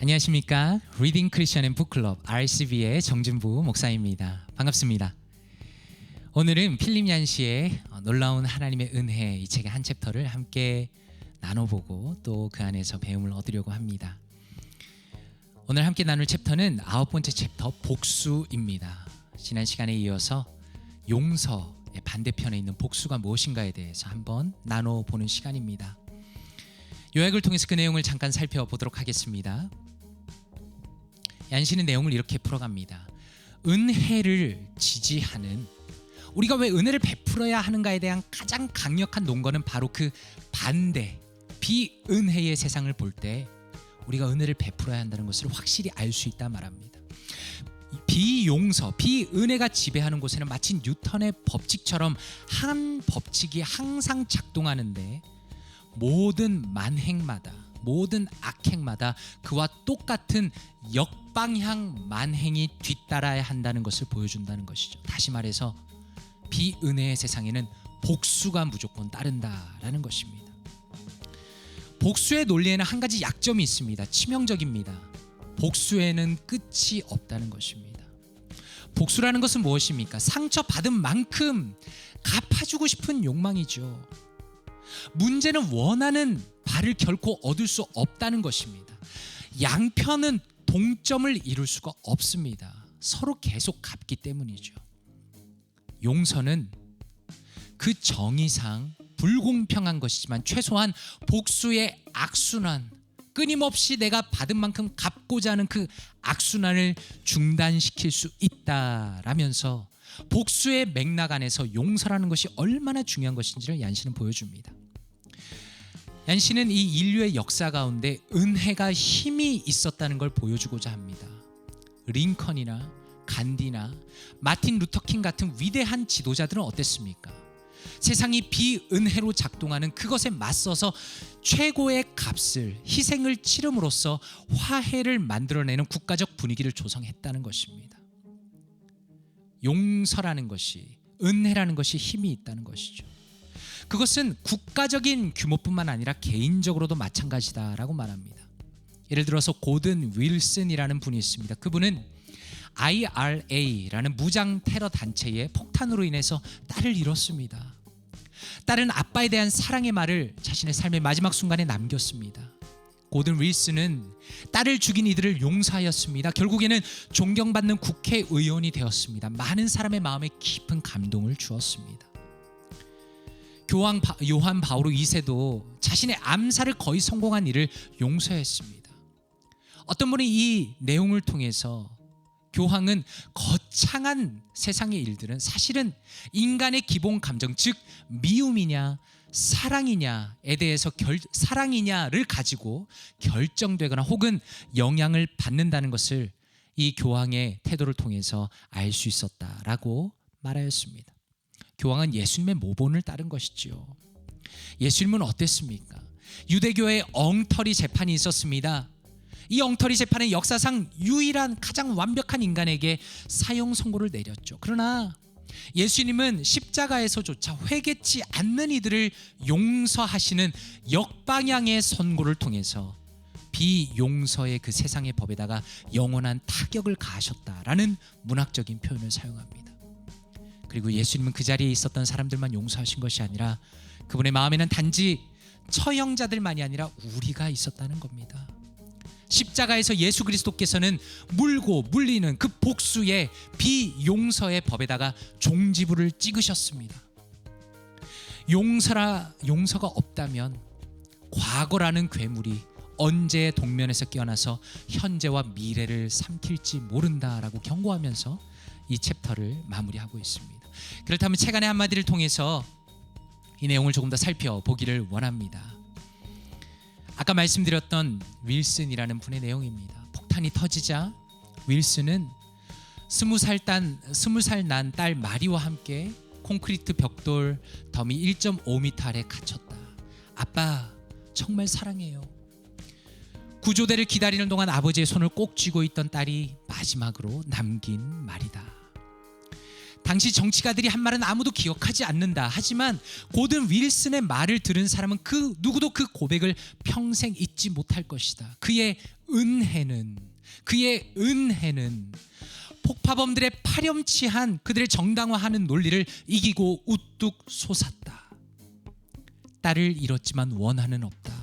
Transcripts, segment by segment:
안녕하십니까? 리딩 크리스천 앤 북클럽 RCB의 정진부 목사입니다. 반갑습니다. 오늘은 필립 얀시의 놀라운 하나님의 은혜 이 책의 한 챕터를 함께 나눠보고 또 그 안에서 배움을 얻으려고 합니다. 오늘 함께 나눌 챕터는 9번째 챕터 복수입니다. 지난 시간에 이어서 용서의 반대편에 있는 복수가 무엇인가에 대해서 한번 나눠보는 시간입니다. 요약을 통해서 그 내용을 잠깐 살펴보도록 하겠습니다. 얀시는 내용을 이렇게 풀어갑니다. 은혜를 지지하는, 우리가 왜 은혜를 베풀어야 하는가에 대한 가장 강력한 논거는 바로 그 반대, 비은혜의 세상을 볼 때 우리가 은혜를 베풀어야 한다는 것을 확실히 알 수 있다 말합니다. 비용서, 비은혜가 지배하는 곳에는 마치 뉴턴의 법칙처럼 한 법칙이 항상 작동하는데 모든 만행마다, 모든 악행마다 그와 똑같은 역방향 만행이 뒤따라야 한다는 것을 보여준다는 것이죠. 다시 말해서 비은혜의 세상에는 복수가 무조건 따른다라는 것입니다. 복수의 논리에는 한 가지 약점이 있습니다. 치명적입니다. 복수에는 끝이 없다는 것입니다. 복수라는 것은 무엇입니까? 상처받은 만큼 갚아주고 싶은 욕망이죠. 문제는 원하는 바를 결코 얻을 수 없다는 것입니다. 양편은 동점을 이룰 수가 없습니다. 서로 계속 갚기 때문이죠. 용서는 그 정의상 불공평한 것이지만 최소한 복수의 악순환, 끊임없이 내가 받은 만큼 갚고자 하는 그 악순환을 중단시킬 수 있다라면서 복수의 맥락 안에서 용서라는 것이 얼마나 중요한 것인지를 얀시는 보여줍니다. 얀시는 이 인류의 역사 가운데 은혜가 힘이 있었다는 걸 보여주고자 합니다. 링컨이나 간디나 마틴 루터킹 같은 위대한 지도자들은 어땠습니까? 세상이 비은혜로 작동하는 그것에 맞서서 최고의 값을, 희생을 치름으로써 화해를 만들어내는 국가적 분위기를 조성했다는 것입니다. 용서라는 것이, 은혜라는 것이 힘이 있다는 것이죠. 그것은 국가적인 규모뿐만 아니라 개인적으로도 마찬가지다라고 말합니다. 예를 들어서 고든 윌슨이라는 분이 있습니다. 그분은 IRA라는 무장 테러 단체의 폭탄으로 인해서 딸을 잃었습니다. 딸은 아빠에 대한 사랑의 말을 자신의 삶의 마지막 순간에 남겼습니다. 고든 윌슨은 딸을 죽인 이들을 용서하였습니다. 결국에는 존경받는 국회의원이 되었습니다. 많은 사람의 마음에 깊은 감동을 주었습니다. 요한 바오로 2세도 자신의 암살을 거의 성공한 이를 용서했습니다. 어떤 분이 이 내용을 통해서 교황은 거창한 세상의 일들은 사실은 인간의 기본 감정, 즉 미움이냐 사랑이냐에 대해서 사랑이냐를 가지고 결정되거나 혹은 영향을 받는다는 것을 이 교황의 태도를 통해서 알 수 있었다라고 말하였습니다. 교황은 예수님의 모본을 따른 것이지요. 예수님은 어땠습니까? 유대교의 엉터리 재판이 있었습니다. 이 엉터리 재판은 역사상 유일한 가장 완벽한 인간에게 사형 선고를 내렸죠. 그러나 예수님은 십자가에서조차 회개치 않는 이들을 용서하시는 역방향의 선고를 통해서 비용서의 그 세상의 법에다가 영원한 타격을 가하셨다라는 문학적인 표현을 사용합니다. 그리고 예수님은 그 자리에 있었던 사람들만 용서하신 것이 아니라 그분의 마음에는 단지 처형자들만이 아니라 우리가 있었다는 겁니다. 십자가에서 예수 그리스도께서는 물고 물리는 그 복수의 비용서의 법에다가 종지부를 찍으셨습니다. 용서가 없다면 과거라는 괴물이 언제 동면에서 깨어나서 현재와 미래를 삼킬지 모른다라고 경고하면서 이 챕터를 마무리하고 있습니다. 그렇다면 책 안의 한마디를 통해서 이 내용을 조금 더 살펴보기를 원합니다. 아까 말씀드렸던 윌슨이라는 분의 내용입니다. 폭탄이 터지자 윌슨은 20살 난 딸 마리와 함께 콘크리트 벽돌 더미 1.5m 아래 갇혔다. 아빠 정말 사랑해요. 구조대를 기다리는 동안 아버지의 손을 꼭 쥐고 있던 딸이 마지막으로 남긴 말이다. 당시 정치가들이 한 말은 아무도 기억하지 않는다. 하지만 고든 윌슨의 말을 들은 사람은 그 누구도 그 고백을 평생 잊지 못할 것이다. 그의 은혜는 폭파범들의 파렴치한 그들의 정당화하는 논리를 이기고 우뚝 솟았다. 딸을 잃었지만 원한은 없다.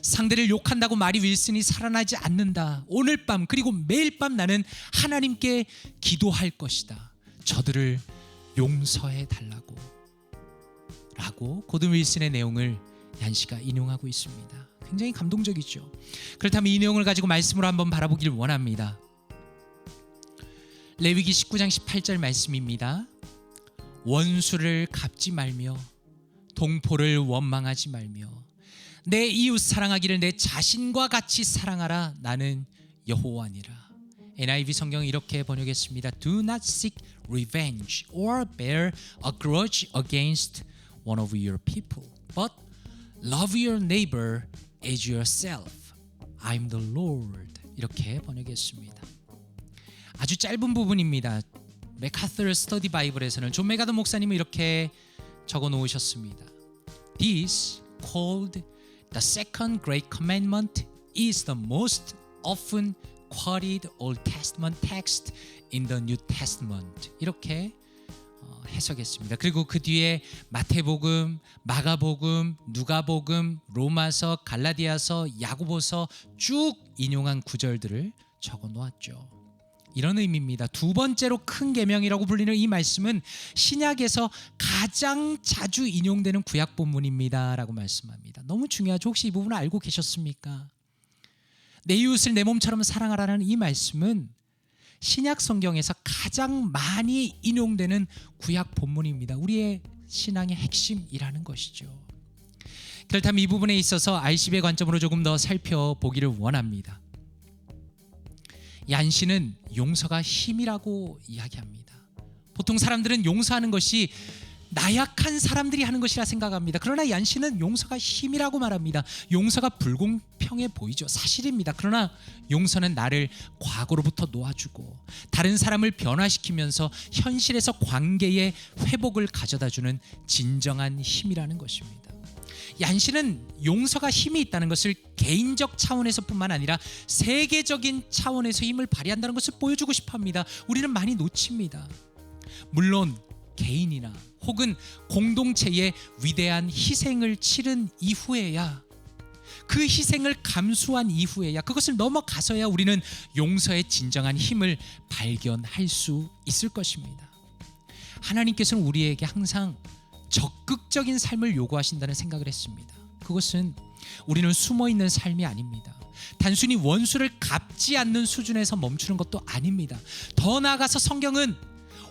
상대를 욕한다고 마리 윌슨이 살아나지 않는다. 오늘 밤 그리고 매일 밤 나는 하나님께 기도할 것이다. 저들을 용서해 달라고 라고 고든 윌슨의 내용을 얀 씨가 인용하고 있습니다. 굉장히 감동적이죠. 그렇다면 이 내용을 가지고 말씀으로 한번 바라보길 원합니다. 레위기 19장 18절 말씀입니다. 원수를 갚지 말며 동포를 원망하지 말며 내 이웃 사랑하기를 내 자신과 같이 사랑하라. 나는 여호와니라. NIV 성경은 이렇게 번역했습니다. Do not seek revenge or bear a grudge against one of your people, but love your neighbor as yourself. I'm the Lord. 이렇게 번역했습니다. 아주 짧은 부분입니다. 맥카서 스터디 바이블에서는 존 메가더 목사님은 이렇게 적어 놓으셨습니다. This called the second great commandment is the most often quoted Old Testament text in the New Testament. 이렇게 해석했습니다. 그리고 그 뒤에 마태복음, 마가복음, 누가복음, 로마서, 갈라디아서, 야고보서 쭉 인용한 구절들을 적어 놓았죠. 이런 의미입니다. 두 번째로 큰 계명이라고 불리는 이 말씀은 신약에서 가장 자주 인용되는 구약 본문입니다 라고 말씀합니다. 너무 중요하죠. 혹시 이 부분을 알고 계셨습니까? 내 이웃을 내 몸처럼 사랑하라는 이 말씀은 신약 성경에서 가장 많이 인용되는 구약 본문입니다. 우리의 신앙의 핵심이라는 것이죠. 그렇다면 이 부분에 있어서 RCB의 관점으로 조금 더 살펴보기를 원합니다. 얀 씨는 용서가 힘이라고 이야기합니다. 보통 사람들은 용서하는 것이 나약한 사람들이 하는 것이라 생각합니다. 그러나 얀 씨는 용서가 힘이라고 말합니다. 용서가 불공평해 보이죠. 사실입니다. 그러나 용서는 나를 과거로부터 놓아주고 다른 사람을 변화시키면서 현실에서 관계의 회복을 가져다주는 진정한 힘이라는 것입니다. 얀 씨는 용서가 힘이 있다는 것을 개인적 차원에서뿐만 아니라 세계적인 차원에서 힘을 발휘한다는 것을 보여주고 싶어합니다. 우리는 많이 놓칩니다. 물론 개인이나 혹은 공동체의 위대한 희생을 치른 이후에야, 그 희생을 감수한 이후에야, 그것을 넘어가서야 우리는 용서의 진정한 힘을 발견할 수 있을 것입니다. 하나님께서는 우리에게 항상 적극적인 삶을 요구하신다는 생각을 했습니다. 그것은 우리는 숨어있는 삶이 아닙니다. 단순히 원수를 갚지 않는 수준에서 멈추는 것도 아닙니다. 더 나아가서 성경은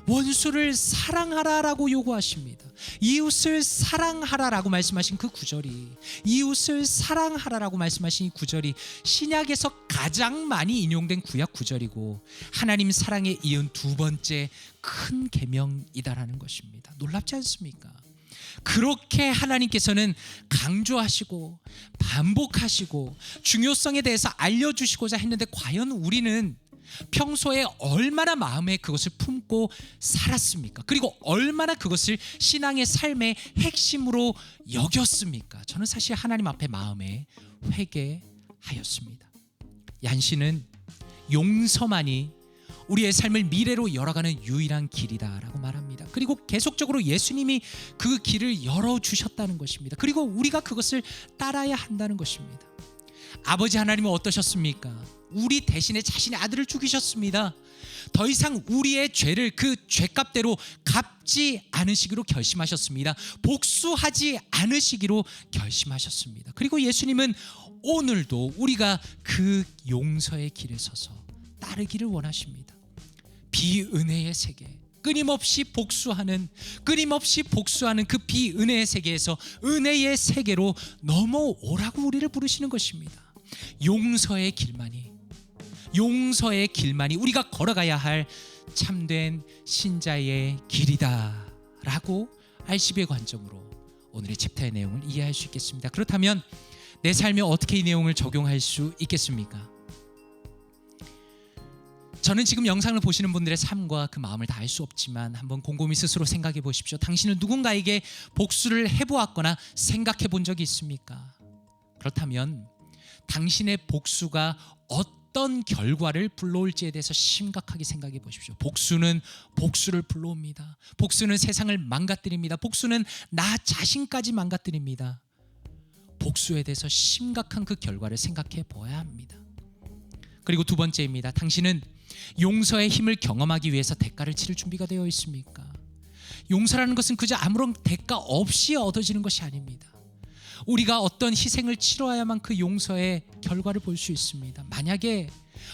원수를 사랑하라라고 요구하십니다. 이웃을 사랑하라라고 말씀하신 그 구절이, 이웃을 사랑하라라고 말씀하신 이 구절이 신약에서 가장 많이 인용된 구약 구절이고 하나님 사랑에 이은 두 번째 큰 계명이다라는 것입니다. 놀랍지 않습니까? 그렇게 하나님께서는 강조하시고 반복하시고 중요성에 대해서 알려주시고자 했는데 과연 우리는 평소에 얼마나 마음에 그것을 품고 살았습니까? 그리고 얼마나 그것을 신앙의 삶의 핵심으로 여겼습니까? 저는 사실 하나님 앞에 마음에 회개하였습니다. 얀 씨는 용서만이 우리의 삶을 미래로 열어가는 유일한 길이다라고 말합니다. 그리고 계속적으로 예수님이 그 길을 열어주셨다는 것입니다. 그리고 우리가 그것을 따라야 한다는 것입니다. 아버지 하나님은 어떠셨습니까? 우리 대신에 자신의 아들을 죽이셨습니다. 더 이상 우리의 죄를 그 죄값대로 갚지 않으시기로 결심하셨습니다. 복수하지 않으시기로 결심하셨습니다. 그리고 예수님은 오늘도 우리가 그 용서의 길에 서서 따르기를 원하십니다. 비은혜의 세계, 끊임없이 복수하는 그 비은혜의 세계에서 은혜의 세계로 넘어오라고 우리를 부르시는 것입니다. 용서의 길만이 우리가 걸어가야 할 참된 신자의 길이다라고 RCB의 관점으로 오늘의 챕터의 내용을 이해할 수 있겠습니다. 그렇다면 내 삶에 어떻게 이 내용을 적용할 수 있겠습니까? 저는 지금 영상을 보시는 분들의 삶과 그 마음을 다 알 수 없지만 한번 곰곰이 스스로 생각해 보십시오. 당신은 누군가에게 복수를 해보았거나 생각해 본 적이 있습니까? 그렇다면 당신의 복수가 어떤 결과를 불러올지에 대해서 심각하게 생각해 보십시오. 복수는 복수를 불러옵니다. 복수는 세상을 망가뜨립니다. 복수는 나 자신까지 망가뜨립니다. 복수에 대해서 심각한 그 결과를 생각해 보아야 합니다. 그리고 두 번째입니다. 당신은 용서의 힘을 경험하기 위해서 대가를 치를 준비가 되어 있습니까? 용서라는 것은 그저 아무런 대가 없이 얻어지는 것이 아닙니다. 우리가 어떤 희생을 치러야만 그 용서의 결과를 볼 수 있습니다. 만약에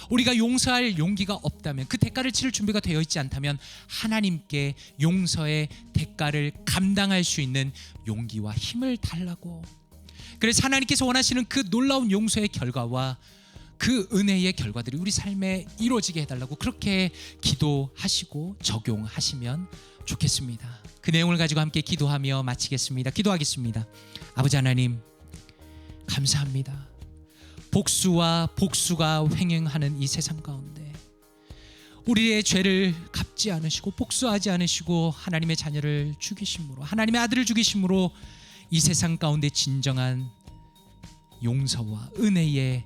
우리가 용서할 용기가 없다면, 그 대가를 치를 준비가 되어 있지 않다면 하나님께 용서의 대가를 감당할 수 있는 용기와 힘을 달라고, 그래서 하나님께서 원하시는 그 놀라운 용서의 결과와 그 은혜의 결과들이 우리 삶에 이루어지게 해달라고 그렇게 기도하시고 적용하시면 좋겠습니다. 그 내용을 가지고 함께 기도하며 마치겠습니다. 기도하겠습니다. 아버지 하나님, 감사합니다. 복수와 복수가 횡행하는 이 세상 가운데 우리의 죄를 갚지 않으시고 복수하지 않으시고 하나님의 자녀를 죽이심으로, 하나님의 아들을 죽이심으로 이 세상 가운데 진정한 용서와 은혜의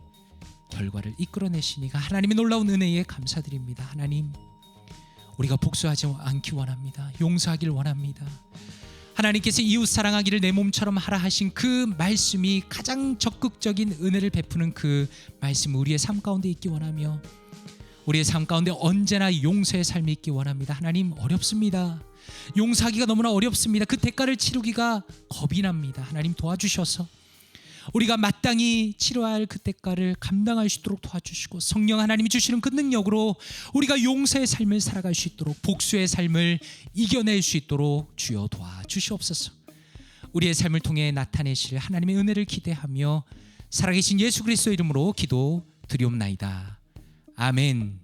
결과를 이끌어내시니까 하나님의 놀라운 은혜에 감사드립니다. 하나님, 우리가 복수하지 않기 원합니다. 용서하길 원합니다. 하나님께서 이웃 사랑하기를 내 몸처럼 하라 하신 그 말씀이 가장 적극적인 은혜를 베푸는 그 말씀, 우리의 삶 가운데 있기 원하며 우리의 삶 가운데 언제나 용서의 삶이 있기 원합니다. 하나님, 어렵습니다. 용서하기가 너무나 어렵습니다. 그 대가를 치르기가 겁이 납니다. 하나님, 도와주셔서 우리가 마땅히 치러야 할 그 대가를 감당할 수 있도록 도와주시고, 성령 하나님이 주시는 그 능력으로 우리가 용서의 삶을 살아갈 수 있도록, 복수의 삶을 이겨낼 수 있도록 주여 도와주시옵소서. 우리의 삶을 통해 나타내실 하나님의 은혜를 기대하며 살아계신 예수 그리스도 이름으로 기도 드리옵나이다. 아멘.